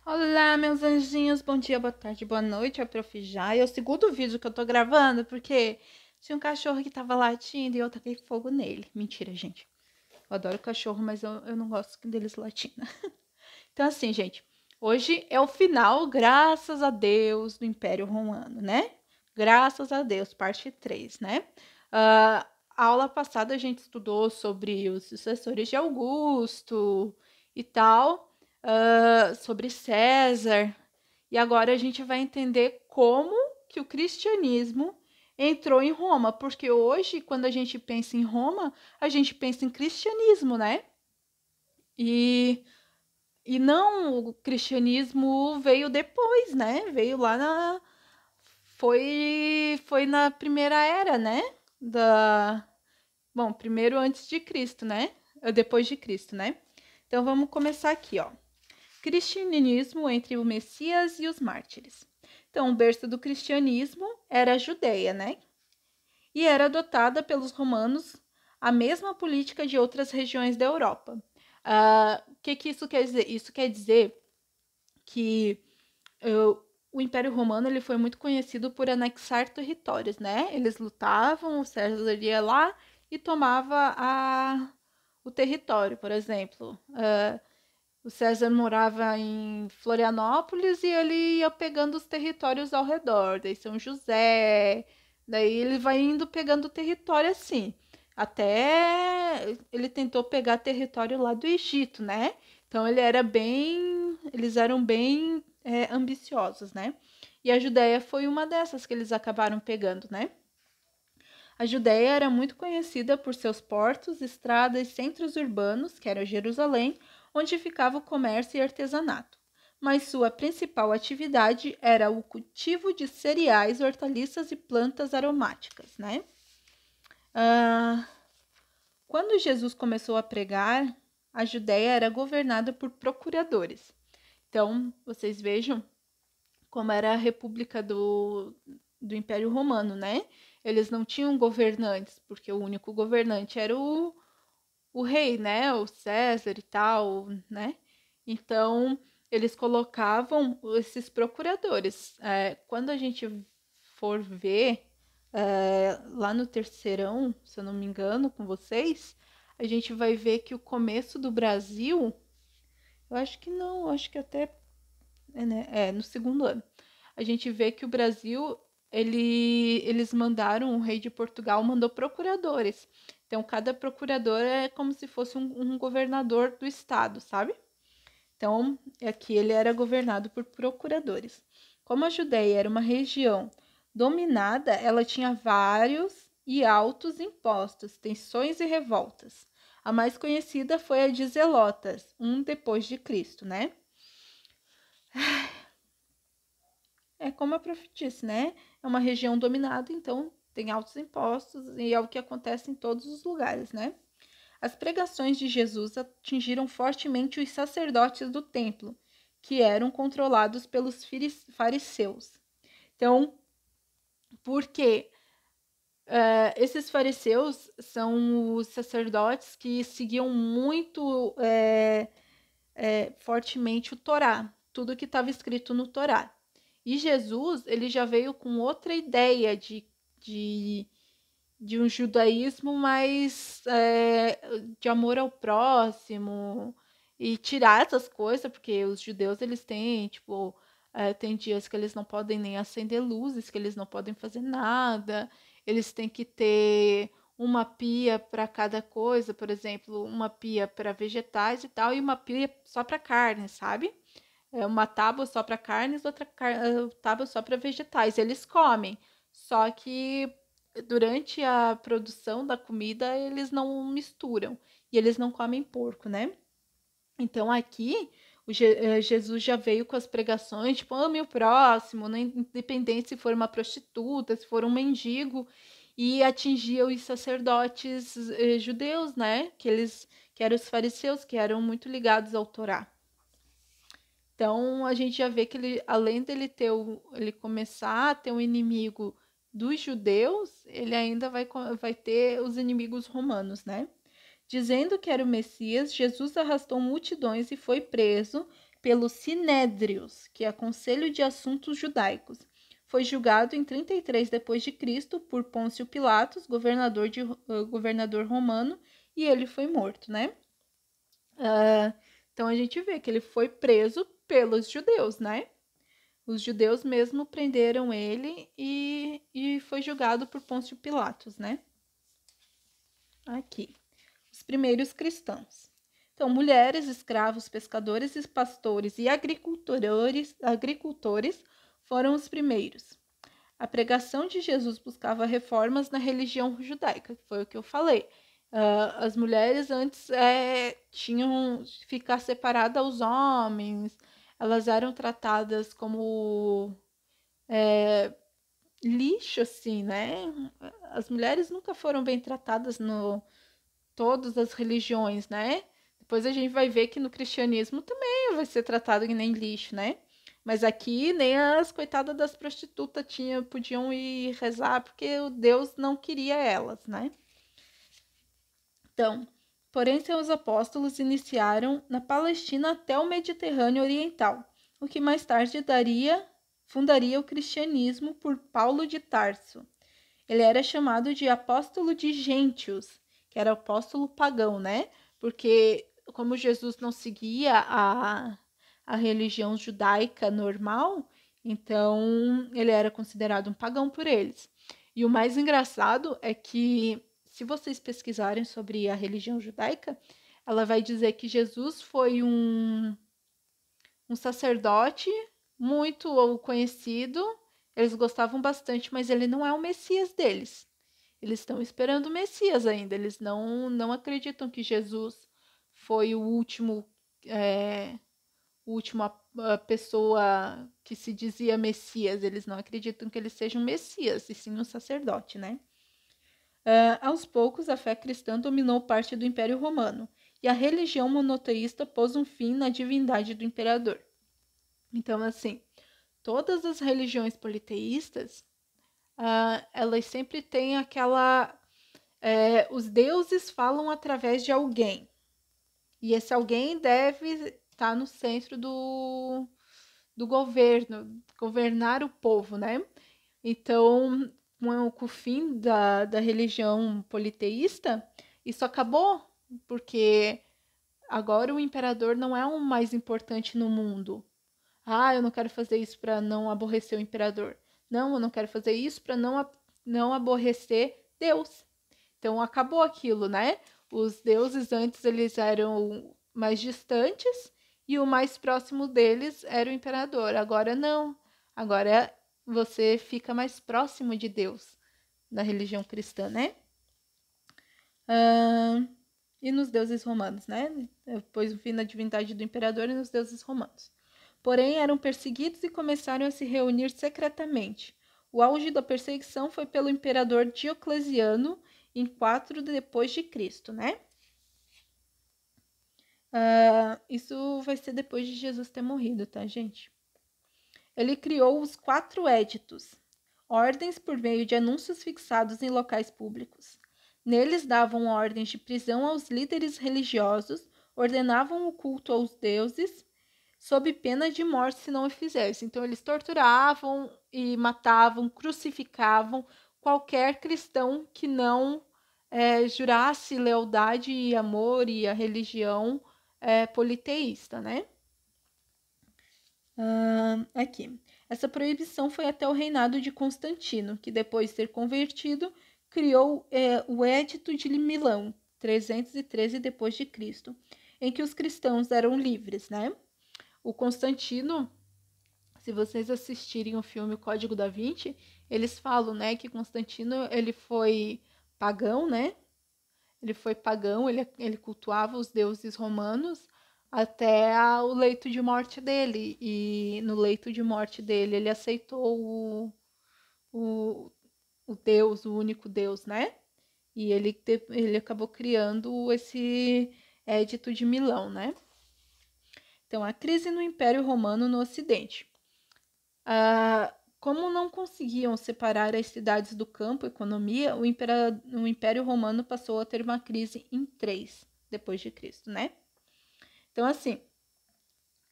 Olá, meus anjinhos, bom dia, boa tarde, boa noite, é a Prof. Jai. É o segundo vídeo que eu tô gravando, porque tinha um cachorro que tava latindo e eu taquei fogo nele. Mentira, gente. Eu adoro cachorro, mas eu não gosto deles latindo. Então, assim, gente, hoje é o final, graças a Deus, do Império Romano, né? Graças a Deus, parte 3, né? A aula passada a gente estudou sobre os sucessores de Augusto e tal, sobre César, e agora a gente vai entender como que o cristianismo entrou em Roma, porque hoje, quando a gente pensa em Roma, a gente pensa em cristianismo, né? E e não, o cristianismo veio depois, né? Veio lá na. Foi na primeira era, né? Da. Bom, primeiro antes de Cristo, né? Depois de Cristo, né? Então vamos começar aqui, ó. Cristianismo entre o Messias e os mártires. Então, o berço do cristianismo era a Judéia, né? E era adotada pelos romanos a mesma política de outras regiões da Europa. O que isso quer dizer? Isso quer dizer que o Império Romano ele foi muito conhecido por anexar territórios, né? Eles lutavam, o César ia lá e tomava o território, por exemplo. O César morava em Florianópolis e ele ia pegando os territórios ao redor, daí São José, daí ele vai indo pegando o território assim. Até ele tentou pegar território lá do Egito, né? Então eles eram bem ambiciosos, né? E a Judéia foi uma dessas que eles acabaram pegando, né? A Judéia era muito conhecida por seus portos, estradas e centros urbanos, que era Jerusalém, onde ficava o comércio e artesanato. Mas sua principal atividade era o cultivo de cereais, hortaliças e plantas aromáticas, né? Ah, quando Jesus começou a pregar, a Judéia era governada por procuradores. Então, vocês vejam como era a república do Império Romano, né? Eles não tinham governantes, porque o único governante era o rei, né? O César e tal, né? Então, eles colocavam esses procuradores. Quando a gente for ver lá no terceirão, se eu não me engano, com vocês, a gente vai ver que o começo do Brasil, eu acho que não, acho que até no segundo ano. A gente vê que o Brasil, eles mandaram, o rei de Portugal mandou procuradores. Então, cada procurador é como se fosse um governador do estado, sabe? Então, aqui ele era governado por procuradores. Como a Judéia era uma região dominada, ela tinha vários e altos impostos, tensões e revoltas. A mais conhecida foi a de Zelotas, depois de Cristo, né? É como a prof disse, né? É uma região dominada, então tem altos impostos e é o que acontece em todos os lugares, né? As pregações de Jesus atingiram fortemente os sacerdotes do templo, que eram controlados pelos fariseus. Então, por quê? Esses fariseus são os sacerdotes que seguiam muito fortemente o Torá, tudo que estava escrito no Torá. E Jesus, ele já veio com outra ideia de, de um judaísmo mais de amor ao próximo e tirar essas coisas, porque os judeus, eles têm, tipo, tem dias que eles não podem nem acender luzes, que eles não podem fazer nada, eles têm que ter uma pia para cada coisa, por exemplo, uma pia para vegetais e tal, e uma pia só para carne, sabe? Uma tábua só para carnes, outra tábua só para vegetais. Eles comem, só que durante a produção da comida eles não misturam e eles não comem porco, né? Então aqui Jesus já veio com as pregações, tipo, ame o próximo, né? Independente se for uma prostituta, se for um mendigo, e atingia os sacerdotes judeus, né? Que eram os fariseus, que eram muito ligados ao Torá. Então a gente já vê que ele, além dele ele começar a ter um inimigo dos judeus, ele ainda vai ter os inimigos romanos, né? Dizendo que era o Messias, Jesus arrastou multidões e foi preso pelo Sinédrios, que é Conselho de Assuntos Judaicos. Foi julgado em 33 d.C. por Pôncio Pilatos, governador romano, e ele foi morto, né? Então a gente vê que ele foi preso pelos judeus, né? Os judeus mesmo prenderam ele e foi julgado por Pôncio Pilatos, né? Aqui, os primeiros cristãos. Então, mulheres, escravos, pescadores, pastores e agricultores foram os primeiros. A pregação de Jesus buscava reformas na religião judaica, que foi o que eu falei. As mulheres antes tinham que ficar separadas aos homens, elas eram tratadas como lixo, assim, né? As mulheres nunca foram bem tratadas no todas as religiões, né? Depois a gente vai ver que no cristianismo também vai ser tratado que nem lixo, né? Mas aqui nem as coitadas das prostitutas podiam ir rezar porque o Deus não queria elas, né? Então, porém seus apóstolos iniciaram na Palestina até o Mediterrâneo Oriental, o que mais tarde fundaria o cristianismo por Paulo de Tarso. Ele era chamado de apóstolo de gentios, que era apóstolo pagão, né? Porque como Jesus não seguia a religião judaica normal, então ele era considerado um pagão por eles. E o mais engraçado é que, se vocês pesquisarem sobre a religião judaica, ela vai dizer que Jesus foi um sacerdote muito conhecido, eles gostavam bastante, mas ele não é o Messias deles. Eles estão esperando o Messias ainda, eles não acreditam que Jesus foi última pessoa que se dizia Messias, eles não acreditam que ele seja um Messias, e sim um sacerdote, né? Aos poucos, a fé cristã dominou parte do Império Romano, e a religião monoteísta pôs um fim na divindade do imperador. Então, assim, todas as religiões politeístas, elas sempre têm aquela... os deuses falam através de alguém, e esse alguém deve estar no centro do governo, governar o povo, né? Então, com o fim da religião politeísta, isso acabou, porque agora o imperador não é o mais importante no mundo. Eu não quero fazer isso para não aborrecer o imperador. Não, eu não quero fazer isso para não aborrecer Deus. Então acabou aquilo, né? Os deuses antes eles eram mais distantes e o mais próximo deles era o imperador. Agora não. Agora você fica mais próximo de Deus na religião cristã, né? E nos deuses romanos, né? Depois o fim da divindade do imperador e nos deuses romanos. Porém, eram perseguidos e começaram a se reunir secretamente. O auge da perseguição foi pelo imperador Diocleciano em 4 depois de Cristo, né? Isso vai ser depois de Jesus ter morrido, tá, gente? Ele criou os 4 éditos, ordens por meio de anúncios fixados em locais públicos. Neles davam ordens de prisão aos líderes religiosos, ordenavam o culto aos deuses, sob pena de morte se não o fizesse. Então, eles torturavam e matavam, crucificavam qualquer cristão que não jurasse lealdade e amor e a religião politeísta, né? Aqui. Essa proibição foi até o reinado de Constantino, que depois de ser convertido, criou o Edito de Milão, 313 d.C., em que os cristãos eram livres, né? O Constantino, se vocês assistirem o filme Código da Vinci, eles falam, né, que Constantino, ele foi pagão, né? Ele foi pagão, ele cultuava os deuses romanos até o leito de morte dele. E no leito de morte dele, ele aceitou o Deus, o único Deus, né? E ele acabou criando esse Edito de Milão, né? Então, a crise no Império Romano no Ocidente. Como não conseguiam separar as cidades do campo, economia, o Império Romano passou a ter uma crise em 3 depois de Cristo, né? Então, assim,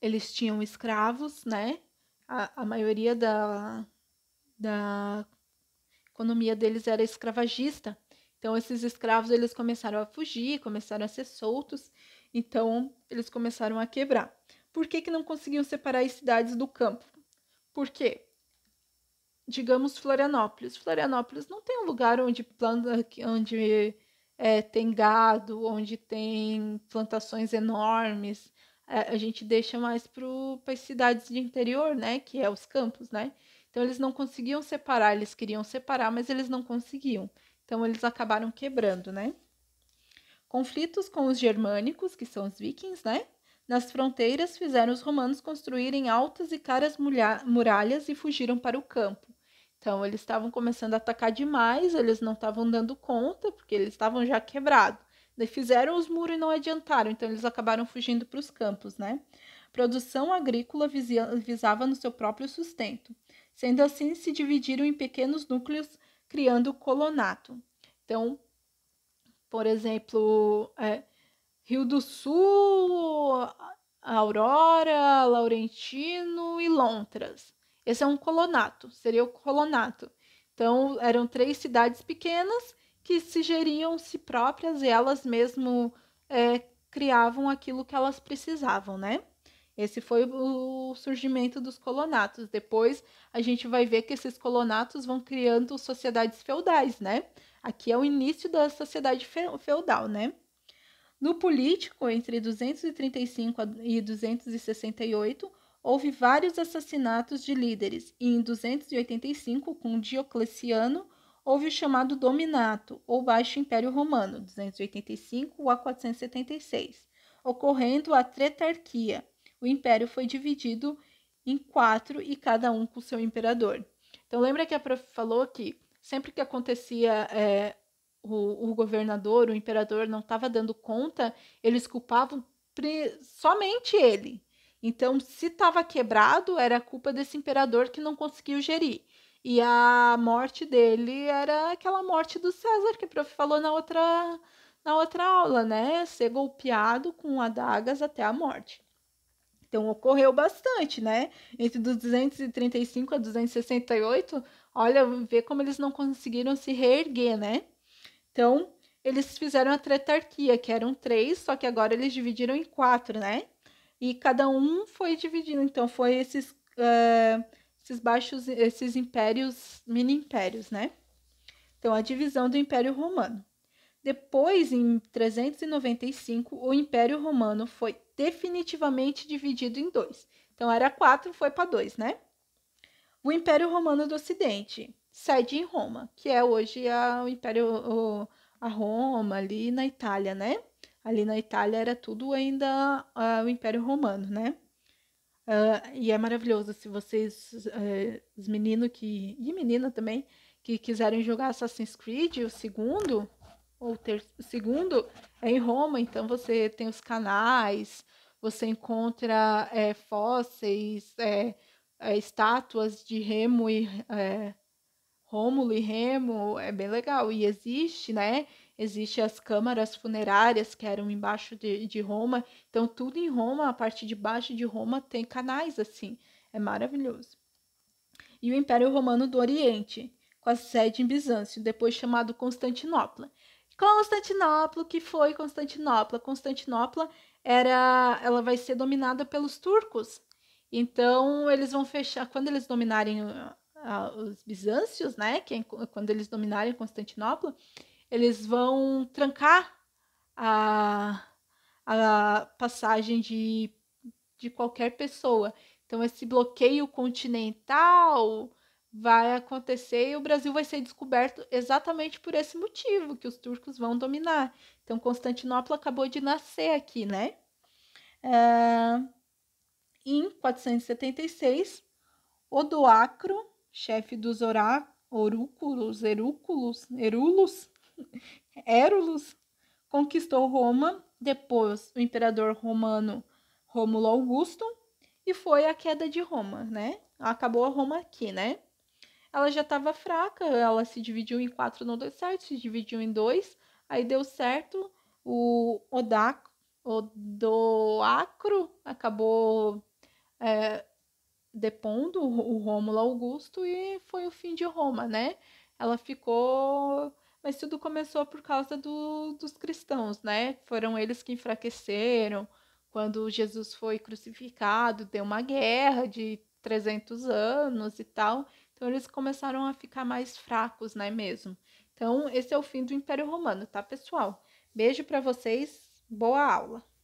eles tinham escravos, né? A maioria da economia deles era escravagista. Então, esses escravos, eles começaram a fugir, começaram a ser soltos. Então, eles começaram a quebrar. Por que que não conseguiam separar as cidades do campo? Por quê? Digamos Florianópolis. Florianópolis não tem um lugar onde planta, onde tem gado, onde tem plantações enormes. A gente deixa mais para as cidades de interior, né? Que é os campos, né? Então eles não conseguiam separar, eles queriam separar, mas eles não conseguiam. Então eles acabaram quebrando, né? Conflitos com os germânicos, que são os vikings, né? Nas fronteiras fizeram os romanos construírem altas e caras muralhas e fugiram para o campo. Então, eles estavam começando a atacar demais, eles não estavam dando conta, porque eles estavam já quebrados. Daí fizeram os muros e não adiantaram, então eles acabaram fugindo para os campos, né? Produção agrícola visava no seu próprio sustento. Sendo assim, se dividiram em pequenos núcleos, criando o colonato. Então, por exemplo, Rio do Sul, Aurora, Laurentino e Lontras. Esse é um colonato, seria o colonato. Então, eram 3 cidades pequenas que se geriam si próprias e elas mesmo criavam aquilo que elas precisavam, né? Esse foi o surgimento dos colonatos. Depois, a gente vai ver que esses colonatos vão criando sociedades feudais, né? Aqui é o início da sociedade feudal, né? No político, entre 235 e 268, houve vários assassinatos de líderes, e em 285, com Diocleciano, houve o chamado Dominato, ou Baixo Império Romano, 285 a 476, ocorrendo a Tretarquia. O império foi dividido em 4 e cada um com seu imperador. Então, lembra que a prof falou que sempre que acontecia o governador, o imperador não estava dando conta, eles culpavam somente ele. Então, se estava quebrado, era culpa desse imperador que não conseguiu gerir. E a morte dele era aquela morte do César, que o prof falou na outra aula, né? Ser golpeado com adagas até a morte. Então, ocorreu bastante, né? Entre 235 a 268, olha, vê como eles não conseguiram se reerguer, né? Então, eles fizeram a tretarquia, que eram 3, só que agora eles dividiram em 4, né? E cada um foi dividindo. Então, foi esses impérios, mini-impérios, né? Então, a divisão do Império Romano. Depois, em 395, o Império Romano foi definitivamente dividido em 2. Então, era 4, foi para 2, né? O Império Romano do Ocidente, sede em Roma, que é hoje a Roma, ali na Itália, né? Ali na Itália era tudo ainda o Império Romano, né? E é maravilhoso se vocês, os meninos e menina também, que quiserem jogar Assassin's Creed, o segundo, o segundo é em Roma, então você tem os canais, você encontra fósseis, estátuas de Rômulo e Remo, é bem legal. E existe, né? Existe as câmaras funerárias que eram embaixo de Roma. Então, tudo em Roma, a parte de baixo de Roma, tem canais assim. É maravilhoso. E o Império Romano do Oriente, com a sede em Bizâncio, depois chamado Constantinopla. Constantinopla, que foi Constantinopla? Constantinopla ela vai ser dominada pelos turcos. Então, eles vão fechar, quando eles dominarem os bizâncios, né? Quando eles dominarem Constantinopla, eles vão trancar a, a passagem de qualquer pessoa. Então, esse bloqueio continental vai acontecer e o Brasil vai ser descoberto exatamente por esse motivo, que os turcos vão dominar. Então, Constantinopla acabou de nascer aqui, né? Em 476, Odoacro, chefe dos Érulos, conquistou Roma, depois o imperador romano Rômulo Augusto, e foi a queda de Roma, né? Acabou a Roma aqui, né? Ela já estava fraca, ela se dividiu em 4, não deu certo, se dividiu em 2, aí deu certo, o Odoacro acabou depondo o Rômulo Augusto e foi o fim de Roma, né? Ela ficou. Mas tudo começou por causa dos cristãos, né? Foram eles que enfraqueceram. Quando Jesus foi crucificado, deu uma guerra de 300 anos e tal. Então eles começaram a ficar mais fracos, né, mesmo? Então esse é o fim do Império Romano, tá, pessoal? Beijo para vocês, boa aula!